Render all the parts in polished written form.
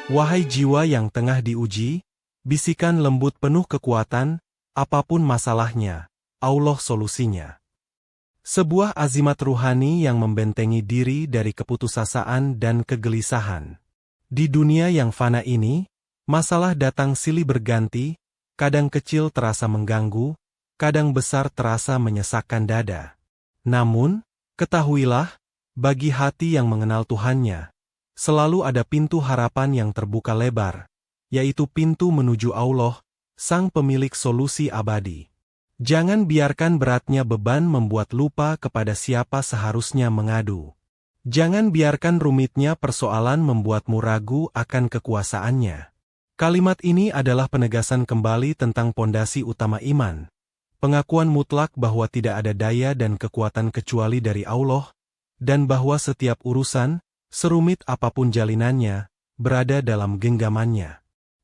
Wahai jiwa yang tengah diuji, bisikan lembut penuh kekuatan, apapun masalahnya, Allah solusinya. Sebuah azimat ruhani yang membentengi diri dari keputusasaan dan kegelisahan. Di dunia yang fana ini, masalah datang silih berganti, kadang kecil terasa mengganggu, kadang besar terasa menyesakkan dada. Namun, ketahuilah, bagi hati yang mengenal Tuhannya, selalu ada pintu harapan yang terbuka lebar, yaitu pintu menuju Allah, Sang Pemilik solusi abadi. Jangan biarkan beratnya beban membuat lupa kepada siapa seharusnya mengadu. Jangan biarkan rumitnya persoalan membuatmu ragu akan kekuasaannya. Kalimat ini adalah penegasan kembali tentang pondasi utama iman. Pengakuan mutlak bahwa tidak ada daya dan kekuatan kecuali dari Allah, dan bahwa setiap urusan, serumit apapun jalinannya, berada dalam genggamannya.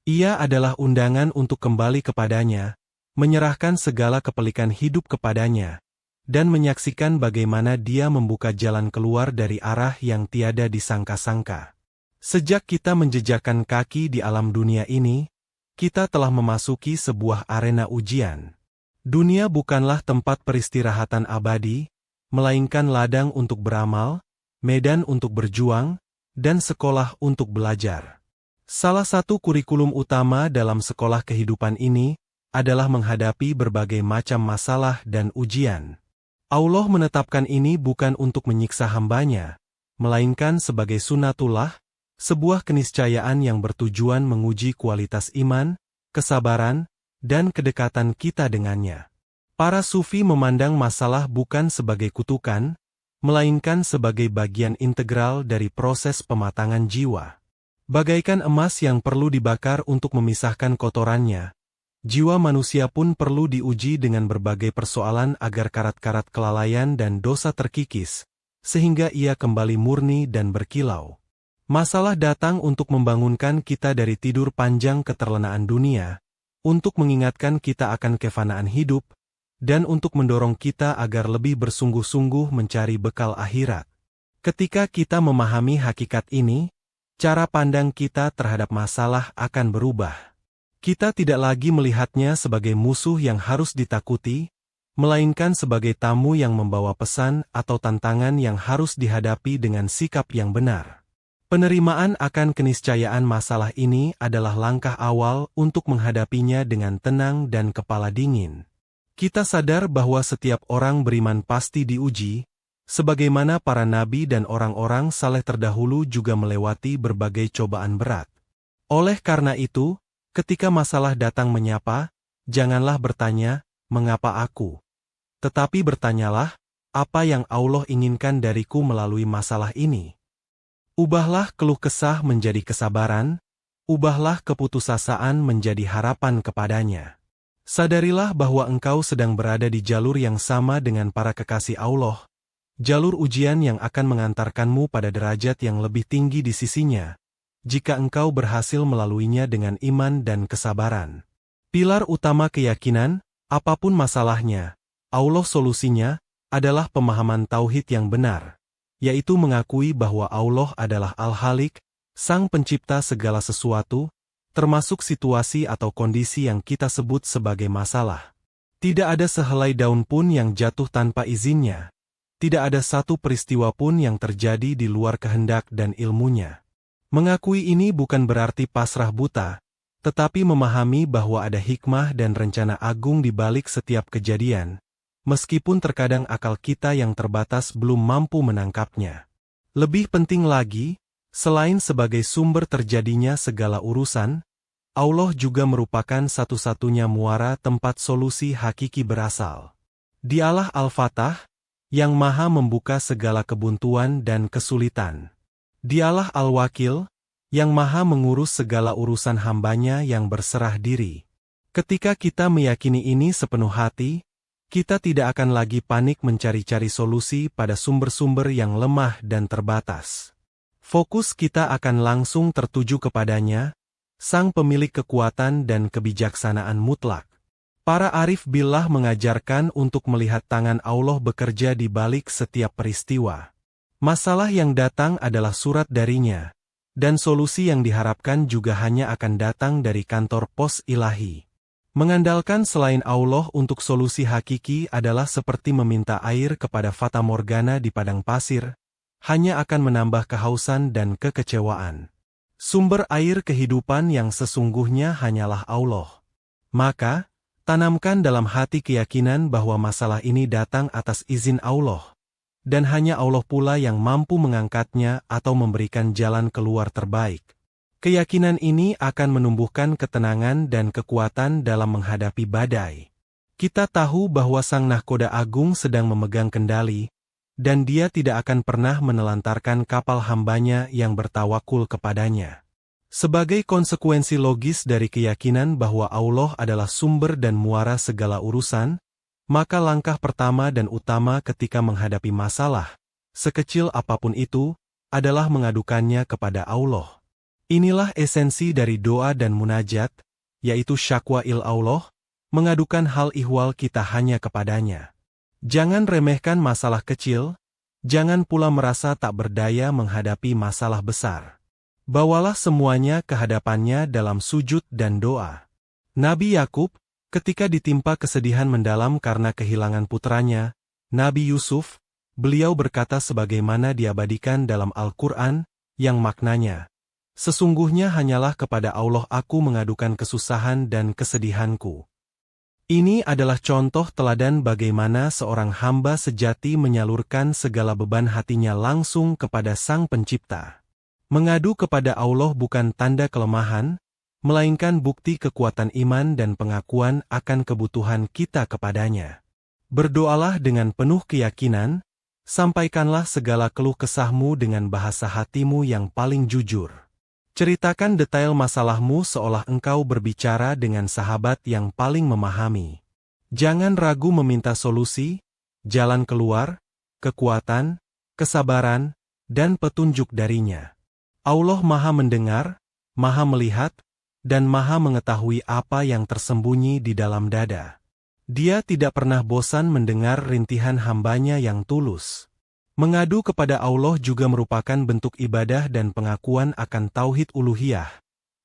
Ia adalah undangan untuk kembali kepadanya, menyerahkan segala kepelikan hidup kepadanya, dan menyaksikan bagaimana Dia membuka jalan keluar dari arah yang tiada disangka-sangka. Sejak kita menjejakkan kaki di alam dunia ini, kita telah memasuki sebuah arena ujian. Dunia bukanlah tempat peristirahatan abadi, melainkan ladang untuk beramal, medan untuk berjuang, dan sekolah untuk belajar. Salah satu kurikulum utama dalam sekolah kehidupan ini adalah menghadapi berbagai macam masalah dan ujian. Allah menetapkan ini bukan untuk menyiksa hambanya, melainkan sebagai sunnatullah, sebuah keniscayaan yang bertujuan menguji kualitas iman, kesabaran, dan kedekatan kita dengannya. Para sufi memandang masalah bukan sebagai kutukan, melainkan sebagai bagian integral dari proses pematangan jiwa. Bagaikan emas yang perlu dibakar untuk memisahkan kotorannya, jiwa manusia pun perlu diuji dengan berbagai persoalan agar karat-karat kelalaian dan dosa terkikis, sehingga ia kembali murni dan berkilau. Masalah datang untuk membangunkan kita dari tidur panjang keterlenaan dunia, untuk mengingatkan kita akan kefanaan hidup, dan untuk mendorong kita agar lebih bersungguh-sungguh mencari bekal akhirat. Ketika kita memahami hakikat ini, cara pandang kita terhadap masalah akan berubah. Kita tidak lagi melihatnya sebagai musuh yang harus ditakuti, melainkan sebagai tamu yang membawa pesan atau tantangan yang harus dihadapi dengan sikap yang benar. Penerimaan akan keniscayaan masalah ini adalah langkah awal untuk menghadapinya dengan tenang dan kepala dingin. Kita sadar bahwa setiap orang beriman pasti diuji, sebagaimana para nabi dan orang-orang saleh terdahulu juga melewati berbagai cobaan berat. Oleh karena itu, ketika masalah datang menyapa, janganlah bertanya, "Mengapa aku?" Tetapi bertanyalah, "Apa yang Allah inginkan dariku melalui masalah ini?" Ubahlah keluh kesah menjadi kesabaran, ubahlah keputusasaan menjadi harapan kepadanya. Sadarilah bahwa engkau sedang berada di jalur yang sama dengan para kekasih Allah, jalur ujian yang akan mengantarkanmu pada derajat yang lebih tinggi di sisinya, jika engkau berhasil melaluinya dengan iman dan kesabaran. Pilar utama keyakinan, apapun masalahnya, Allah solusinya, adalah pemahaman tauhid yang benar, yaitu mengakui bahwa Allah adalah Al-Halik, Sang Pencipta segala sesuatu, termasuk situasi atau kondisi yang kita sebut sebagai masalah. Tidak ada sehelai daun pun yang jatuh tanpa izinnya. Tidak ada satu peristiwa pun yang terjadi di luar kehendak dan ilmunya. Mengakui ini bukan berarti pasrah buta, tetapi memahami bahwa ada hikmah dan rencana agung di balik setiap kejadian, meskipun terkadang akal kita yang terbatas belum mampu menangkapnya. Lebih penting lagi, selain sebagai sumber terjadinya segala urusan, Allah juga merupakan satu-satunya muara tempat solusi hakiki berasal. Dialah Al-Fatah, yang maha membuka segala kebuntuan dan kesulitan. Dialah Al-Wakil, yang maha mengurus segala urusan hambanya yang berserah diri. Ketika kita meyakini ini sepenuh hati, kita tidak akan lagi panik mencari-cari solusi pada sumber-sumber yang lemah dan terbatas. Fokus kita akan langsung tertuju kepadanya, Sang Pemilik kekuatan dan kebijaksanaan mutlak. Para arif billah mengajarkan untuk melihat tangan Allah bekerja di balik setiap peristiwa. Masalah yang datang adalah surat darinya, dan solusi yang diharapkan juga hanya akan datang dari kantor pos ilahi. Mengandalkan selain Allah untuk solusi hakiki adalah seperti meminta air kepada fata morgana di padang pasir, hanya akan menambah kehausan dan kekecewaan. Sumber air kehidupan yang sesungguhnya hanyalah Allah. Maka, tanamkan dalam hati keyakinan bahwa masalah ini datang atas izin Allah, dan hanya Allah pula yang mampu mengangkatnya atau memberikan jalan keluar terbaik. Keyakinan ini akan menumbuhkan ketenangan dan kekuatan dalam menghadapi badai. Kita tahu bahwa Sang Nahkoda Agung sedang memegang kendali, dan Dia tidak akan pernah menelantarkan kapal hambanya yang bertawakul kepadanya. Sebagai konsekuensi logis dari keyakinan bahwa Allah adalah sumber dan muara segala urusan, maka langkah pertama dan utama ketika menghadapi masalah, sekecil apapun itu, adalah mengadukannya kepada Allah. Inilah esensi dari doa dan munajat, yaitu syakwa Allah, mengadukan hal ihwal kita hanya kepadanya. Jangan remehkan masalah kecil, jangan pula merasa tak berdaya menghadapi masalah besar. Bawalah semuanya ke hadapannya dalam sujud dan doa. Nabi Yakub, ketika ditimpa kesedihan mendalam karena kehilangan putranya, Nabi Yusuf, beliau berkata sebagaimana diabadikan dalam Al-Quran, yang maknanya, "Sesungguhnya hanyalah kepada Allah aku mengadukan kesusahan dan kesedihanku." Ini adalah contoh teladan bagaimana seorang hamba sejati menyalurkan segala beban hatinya langsung kepada Sang Pencipta. Mengadu kepada Allah bukan tanda kelemahan, melainkan bukti kekuatan iman dan pengakuan akan kebutuhan kita kepadanya. Berdoalah dengan penuh keyakinan, sampaikanlah segala keluh kesahmu dengan bahasa hatimu yang paling jujur. Ceritakan detail masalahmu seolah engkau berbicara dengan sahabat yang paling memahami. Jangan ragu meminta solusi, jalan keluar, kekuatan, kesabaran, dan petunjuk darinya. Allah Maha Mendengar, Maha Melihat, dan Maha Mengetahui apa yang tersembunyi di dalam dada. Dia tidak pernah bosan mendengar rintihan hambanya yang tulus. Mengadu kepada Allah juga merupakan bentuk ibadah dan pengakuan akan tauhid uluhiyah,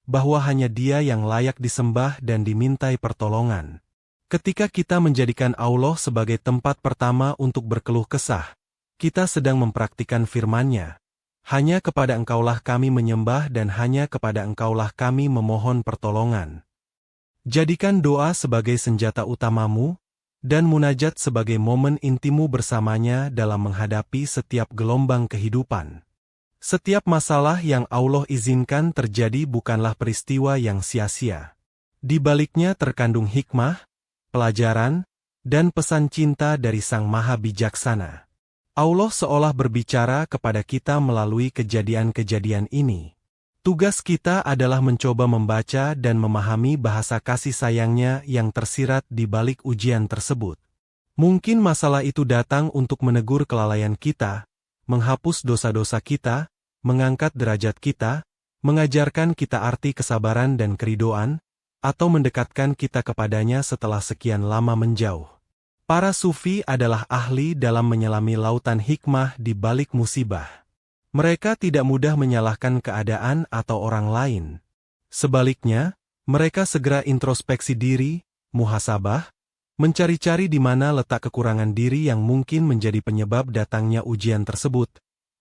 bahwa hanya Dia yang layak disembah dan dimintai pertolongan. Ketika kita menjadikan Allah sebagai tempat pertama untuk berkeluh kesah, kita sedang mempraktikkan firman-Nya. Hanya kepada Engkaulah kami menyembah dan hanya kepada Engkaulah kami memohon pertolongan. Jadikan doa sebagai senjata utamamu, dan munajat sebagai momen intimu bersamanya dalam menghadapi setiap gelombang kehidupan. Setiap masalah yang Allah izinkan terjadi bukanlah peristiwa yang sia-sia. Di baliknya terkandung hikmah, pelajaran, dan pesan cinta dari Sang Maha Bijaksana. Allah seolah berbicara kepada kita melalui kejadian-kejadian ini. Tugas kita adalah mencoba membaca dan memahami bahasa kasih sayang-Nya yang tersirat di balik ujian tersebut. Mungkin masalah itu datang untuk menegur kelalaian kita, menghapus dosa-dosa kita, mengangkat derajat kita, mengajarkan kita arti kesabaran dan keridoan, atau mendekatkan kita kepadanya setelah sekian lama menjauh. Para sufi adalah ahli dalam menyelami lautan hikmah di balik musibah. Mereka tidak mudah menyalahkan keadaan atau orang lain. Sebaliknya, mereka segera introspeksi diri, muhasabah, mencari-cari di mana letak kekurangan diri yang mungkin menjadi penyebab datangnya ujian tersebut,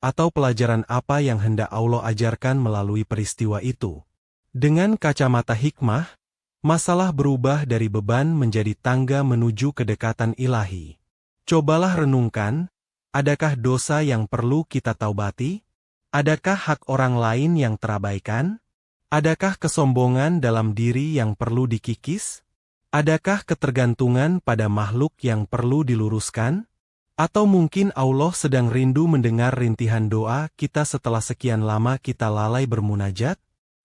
atau pelajaran apa yang hendak Allah ajarkan melalui peristiwa itu. Dengan kacamata hikmah, masalah berubah dari beban menjadi tangga menuju kedekatan ilahi. Cobalah renungkan, adakah dosa yang perlu kita taubati? Adakah hak orang lain yang terabaikan? Adakah kesombongan dalam diri yang perlu dikikis? Adakah ketergantungan pada makhluk yang perlu diluruskan? Atau mungkin Allah sedang rindu mendengar rintihan doa kita setelah sekian lama kita lalai bermunajat?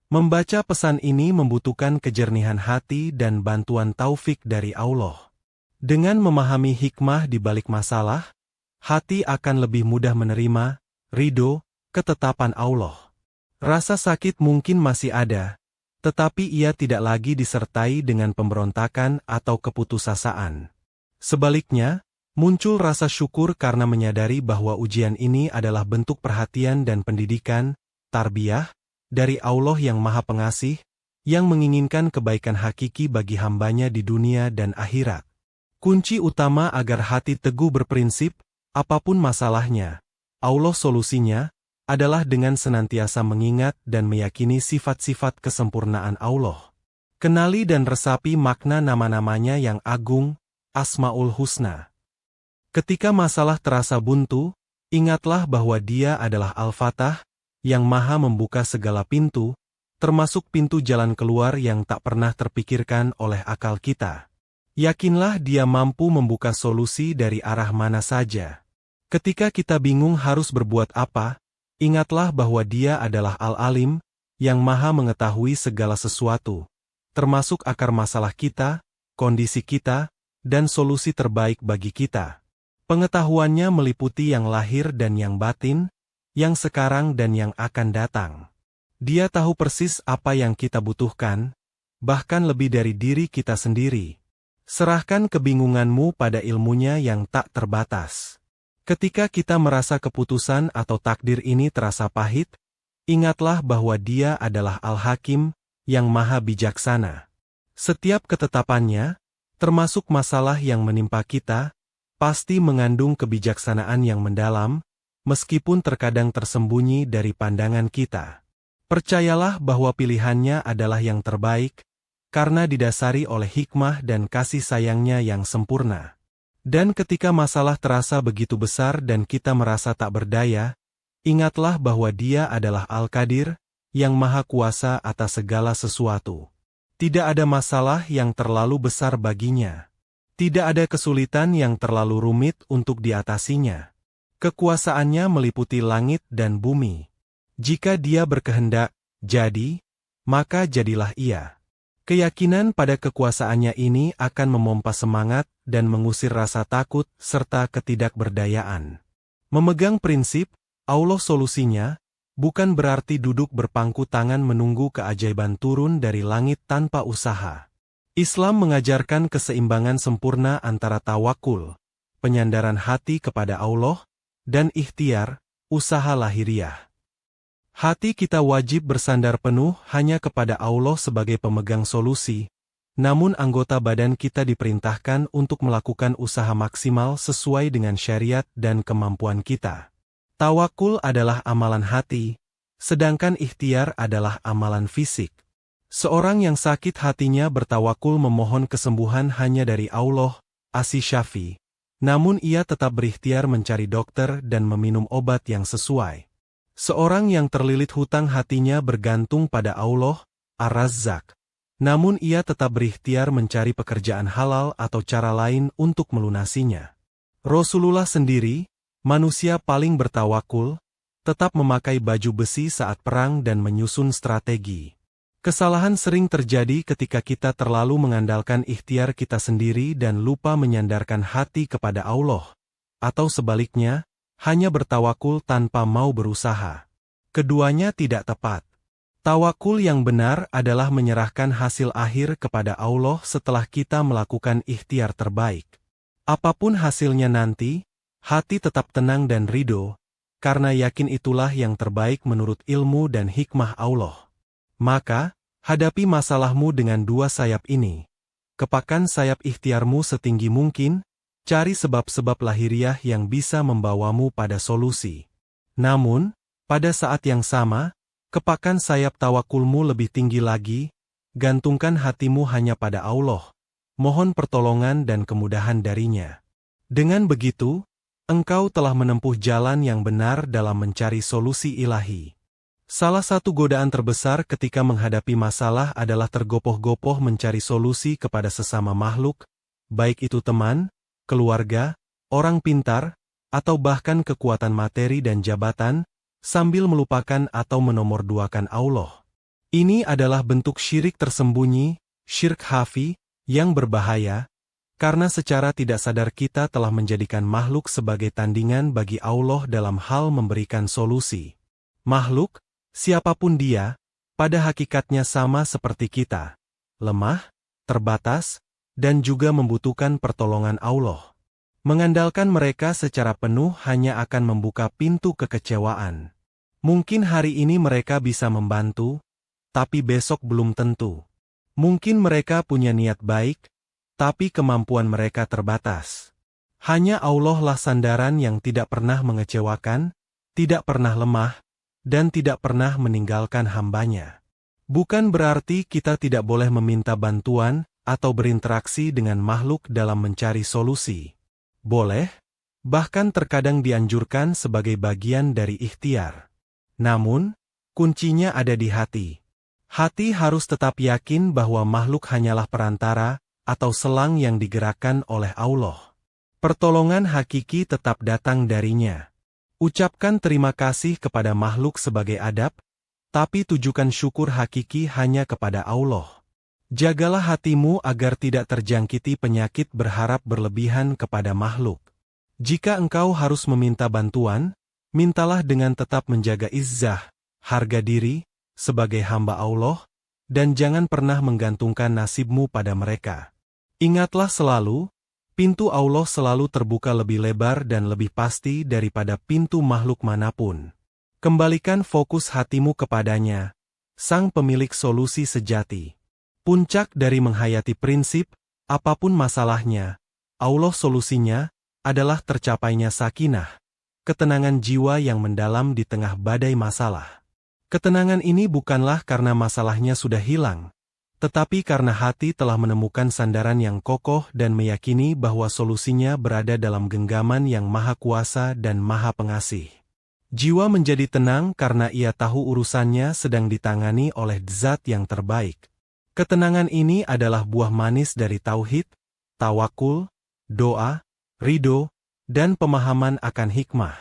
Membaca pesan ini membutuhkan kejernihan hati dan bantuan taufik dari Allah. Dengan memahami hikmah di balik masalah, hati akan lebih mudah menerima, ridho, ketetapan Allah. Rasa sakit mungkin masih ada, tetapi ia tidak lagi disertai dengan pemberontakan atau keputusasaan. Sebaliknya, muncul rasa syukur karena menyadari bahwa ujian ini adalah bentuk perhatian dan pendidikan, tarbiyah, dari Allah yang Maha Pengasih, yang menginginkan kebaikan hakiki bagi hambanya di dunia dan akhirat. Kunci utama agar hati teguh berprinsip, apapun masalahnya, Allah solusinya, adalah dengan senantiasa mengingat dan meyakini sifat-sifat kesempurnaan Allah. Kenali dan resapi makna nama-namanya yang agung, Asmaul Husna. Ketika masalah terasa buntu, ingatlah bahwa Dia adalah Al-Fatah, yang Maha membuka segala pintu, termasuk pintu jalan keluar yang tak pernah terpikirkan oleh akal kita. Yakinlah Dia mampu membuka solusi dari arah mana saja. Ketika kita bingung harus berbuat apa, ingatlah bahwa Dia adalah Al-Alim, yang Maha mengetahui segala sesuatu, termasuk akar masalah kita, kondisi kita, dan solusi terbaik bagi kita. Pengetahuannya meliputi yang lahir dan yang batin, yang sekarang dan yang akan datang. Dia tahu persis apa yang kita butuhkan, bahkan lebih dari diri kita sendiri. Serahkan kebingunganmu pada ilmunya yang tak terbatas. Ketika kita merasa keputusan atau takdir ini terasa pahit, ingatlah bahwa Dia adalah Al-Hakim, yang Maha Bijaksana. Setiap ketetapannya, termasuk masalah yang menimpa kita, pasti mengandung kebijaksanaan yang mendalam, meskipun terkadang tersembunyi dari pandangan kita. Percayalah bahwa pilihannya adalah yang terbaik, karena didasari oleh hikmah dan kasih sayangnya yang sempurna. Dan ketika masalah terasa begitu besar dan kita merasa tak berdaya, ingatlah bahwa Dia adalah Al-Qadir, yang Maha Kuasa atas segala sesuatu. Tidak ada masalah yang terlalu besar baginya. Tidak ada kesulitan yang terlalu rumit untuk diatasinya. Kekuasaannya meliputi langit dan bumi. Jika Dia berkehendak, jadi, maka jadilah Ia. Keyakinan pada kekuasaannya ini akan memompa semangat dan mengusir rasa takut serta ketidakberdayaan. Memegang prinsip, Allah solusinya, bukan berarti duduk berpangku tangan menunggu keajaiban turun dari langit tanpa usaha. Islam mengajarkan keseimbangan sempurna antara tawakul, penyandaran hati kepada Allah, dan ikhtiar, usaha lahiriah. Hati kita wajib bersandar penuh hanya kepada Allah sebagai pemegang solusi, namun anggota badan kita diperintahkan untuk melakukan usaha maksimal sesuai dengan syariat dan kemampuan kita. Tawakul adalah amalan hati, sedangkan ikhtiar adalah amalan fisik. Seorang yang sakit hatinya bertawakul memohon kesembuhan hanya dari Allah, As-Syafi, namun ia tetap berikhtiar mencari dokter dan meminum obat yang sesuai. Seorang yang terlilit hutang hatinya bergantung pada Allah, Ar-Razzaq, namun ia tetap berikhtiar mencari pekerjaan halal atau cara lain untuk melunasinya. Rasulullah sendiri, manusia paling bertawakul, tetap memakai baju besi saat perang dan menyusun strategi. Kesalahan sering terjadi ketika kita terlalu mengandalkan ikhtiar kita sendiri dan lupa menyandarkan hati kepada Allah, atau sebaliknya, hanya bertawakul tanpa mau berusaha. Keduanya tidak tepat. Tawakul yang benar adalah menyerahkan hasil akhir kepada Allah setelah kita melakukan ikhtiar terbaik. Apapun hasilnya nanti, hati tetap tenang dan ridho, karena yakin itulah yang terbaik menurut ilmu dan hikmah Allah. Maka, hadapi masalahmu dengan dua sayap ini. Kepakan sayap ikhtiarmu setinggi mungkin, cari sebab-sebab lahiriah yang bisa membawamu pada solusi. Namun, pada saat yang sama, kepakan sayap tawakulmu lebih tinggi lagi, gantungkan hatimu hanya pada Allah, mohon pertolongan dan kemudahan darinya. Dengan begitu, engkau telah menempuh jalan yang benar dalam mencari solusi ilahi. Salah satu godaan terbesar ketika menghadapi masalah adalah tergopoh-gopoh mencari solusi kepada sesama makhluk, baik itu teman, keluarga, orang pintar, atau bahkan kekuatan materi dan jabatan, sambil melupakan atau menomorduakan Allah. Ini adalah bentuk syirik tersembunyi, syirk khafi, yang berbahaya, karena secara tidak sadar kita telah menjadikan makhluk sebagai tandingan bagi Allah dalam hal memberikan solusi. Makhluk, siapapun dia, pada hakikatnya sama seperti kita, lemah, terbatas, dan juga membutuhkan pertolongan Allah. Mengandalkan mereka secara penuh hanya akan membuka pintu kekecewaan. Mungkin hari ini mereka bisa membantu, tapi besok belum tentu. Mungkin mereka punya niat baik, tapi kemampuan mereka terbatas. Hanya Allah lah sandaran yang tidak pernah mengecewakan, tidak pernah lemah, dan tidak pernah meninggalkan hambanya. Bukan berarti kita tidak boleh meminta bantuan atau berinteraksi dengan makhluk dalam mencari solusi. Boleh, bahkan terkadang dianjurkan sebagai bagian dari ikhtiar. Namun, kuncinya ada di hati. Hati harus tetap yakin bahwa makhluk hanyalah perantara atau selang yang digerakkan oleh Allah. Pertolongan hakiki tetap datang darinya. Ucapkan terima kasih kepada makhluk sebagai adab, tapi tujukan syukur hakiki hanya kepada Allah. Jagalah hatimu agar tidak terjangkiti penyakit berharap berlebihan kepada makhluk. Jika engkau harus meminta bantuan, mintalah dengan tetap menjaga izzah, harga diri, sebagai hamba Allah, dan jangan pernah menggantungkan nasibmu pada mereka. Ingatlah selalu, pintu Allah selalu terbuka lebih lebar dan lebih pasti daripada pintu makhluk manapun. Kembalikan fokus hatimu kepadanya, sang pemilik solusi sejati. Puncak dari menghayati prinsip, apapun masalahnya, Allah solusinya, adalah tercapainya sakinah, ketenangan jiwa yang mendalam di tengah badai masalah. Ketenangan ini bukanlah karena masalahnya sudah hilang, tetapi karena hati telah menemukan sandaran yang kokoh dan meyakini bahwa solusinya berada dalam genggaman yang maha kuasa dan maha pengasih. Jiwa menjadi tenang karena ia tahu urusannya sedang ditangani oleh Zat yang terbaik. Ketenangan ini adalah buah manis dari tauhid, tawakul, doa, ridho, dan pemahaman akan hikmah.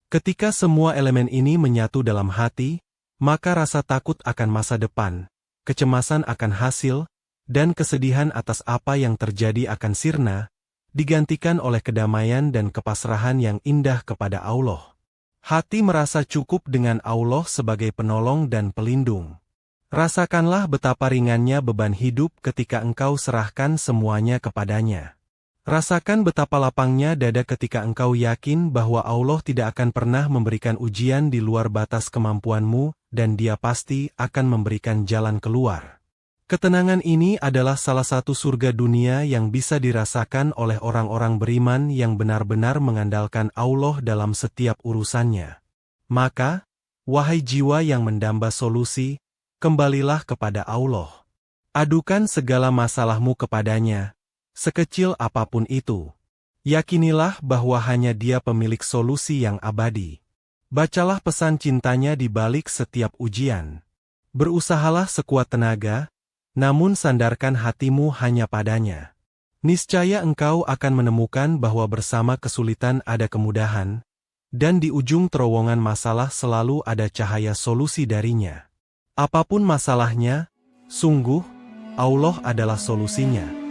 Ketika semua elemen ini menyatu dalam hati, maka rasa takut akan masa depan, kecemasan akan hasil, dan kesedihan atas apa yang terjadi akan sirna, digantikan oleh kedamaian dan kepasrahan yang indah kepada Allah. Hati merasa cukup dengan Allah sebagai penolong dan pelindung. Rasakanlah betapa ringannya beban hidup ketika engkau serahkan semuanya kepadanya. Rasakan betapa lapangnya dada ketika engkau yakin bahwa Allah tidak akan pernah memberikan ujian di luar batas kemampuanmu, dan Dia pasti akan memberikan jalan keluar. Ketenangan ini adalah salah satu surga dunia yang bisa dirasakan oleh orang-orang beriman yang benar-benar mengandalkan Allah dalam setiap urusannya. Maka, wahai jiwa yang mendamba solusi, kembalilah kepada Allah. Adukan segala masalahmu kepadanya, sekecil apapun itu. Yakinilah bahwa hanya Dia pemilik solusi yang abadi. Bacalah pesan cintanya di balik setiap ujian. Berusahalah sekuat tenaga, namun sandarkan hatimu hanya padanya. Niscaya engkau akan menemukan bahwa bersama kesulitan ada kemudahan, dan di ujung terowongan masalah selalu ada cahaya solusi darinya. Apapun masalahnya, sungguh, Allah adalah solusinya.